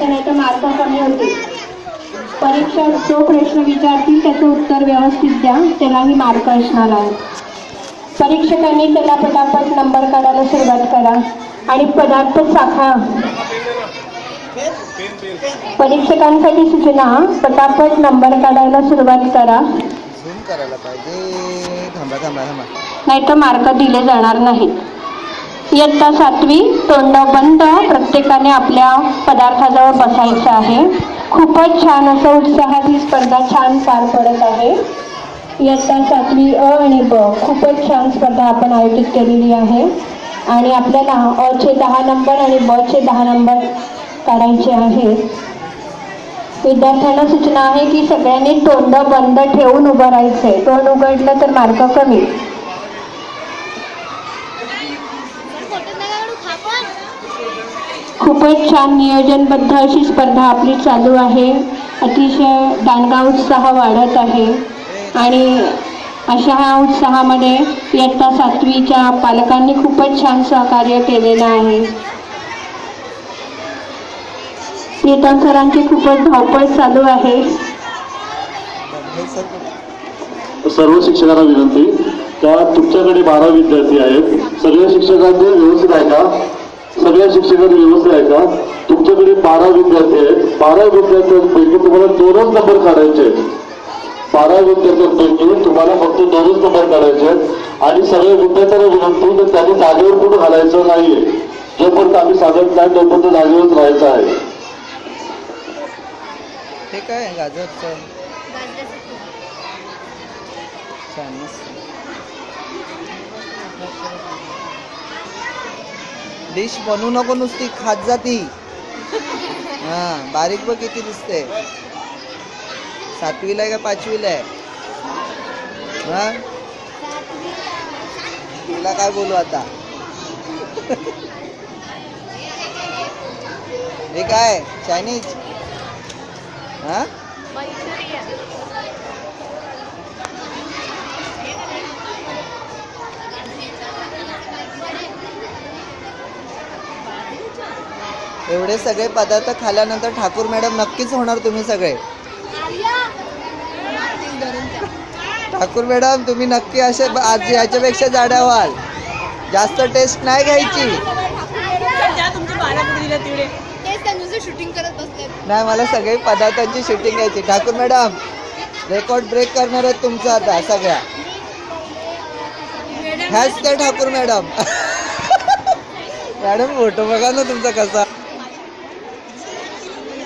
नाही तर मार्क कमी होतील. परीक्षेत जो प्रश्न विचारतील त्याचं उत्तर व्यवस्थित द्या, त्यालाही मार्क असणार आहे. परीक्षकांनी त्याला पटापट नंबर काढायला सुरुवात करा आणि पदार्थ साखा. परीक्षकांसाठी सूचना, पटापट नंबर काढायला सुरुवात करा. झूम करायला पाहिजे. थांबा थांबा थांबा, नाहीतर मार्क दिले जाणार नाहीत. इयत्ता 7वी, तोंड बंद, प्रत्येकाने आपल्या पदार्थाजवळ बसायचं आहे. खूपच छान असं उत्साहात ही स्पर्धा छान पार पडत आहे. इयत्ता 7वी अ आणि ब खूपच छान स्पर्धा आपण आयोजित केलेली आहे आणि आपल्याला अ चे 10 नंबर आणि ब चे 10 नंबर काढायचे आहेत. विद्यार्थ्यांना सूचना आहे की सगळ्यांनी तोंड बंद ठेवून उभं राहायचंय. तोंड उघडलं तर मार्क कमी. खूपच छान नियोजनबद्ध अशी स्पर्धा आपली चालू आहे. अतिशय दांडगा उत्साह वाढत आहे आणि अशा ह्या उत्साहामध्ये इयत्ता 7वीच्या पालकांनी खूपच छान सहकार्य केलेलं आहे. प्रीतम सरांची खूपच धावपळ चालू आहे. सर्व शिक्षकांना विनंती का तुमच्याकडे 12 विद्यार्थी आहेत. सगळ्या शिक्षकांनी व्यवस्थित ऐका. सगळ्या शिक्षकांनी व्यवस्थित ऐका. तुमच्याकडे 12 विद्यार्थी आहेत. 12 विद्यार्थ्यांपैकी तुम्हाला 2च नंबर काढायचे आहेत. 12 विद्यार्थ्यांपैकी तुम्हाला फक्त 2च नंबर काढायचे आहेत आणि सगळ्या विद्यार्थ्यांना विनंती तर त्यांनी जागेवर कुठं घालायचं नाहीये. जोपर्यंत आम्ही सांगत नाही तोपर्यंत जागेवरच राहायचं आहे. हे काय गाजरचं डिश बनवू नको, नुसती खात जाती. हा, बारीक बघ किती दिसते. 7वीला आहे का 5वीला आहे? हा, तुला काय बोलू आता. हे काय चायनीज? हा, एवढे सगळे पदार्थ खाल्यानंतर ठाकूर मॅडम नक्कीच होणार तुम्ही सगळे. ठाकूर मॅडम तुम्ही नक्की असे आज याच्यापेक्षा जाड्या व्हाल. जास्त टेस्ट नाही घ्यायची. नाही, मला सगळे पदार्थांची शूटिंग घ्यायची. ठाकूर मॅडम रेकॉर्ड ब्रेक करणार आहेत तुमचं आता सगळ्या. ह्याच त्या ठाकूर मॅडम. मॅडम फोटो बघा ना तुमचा कसा.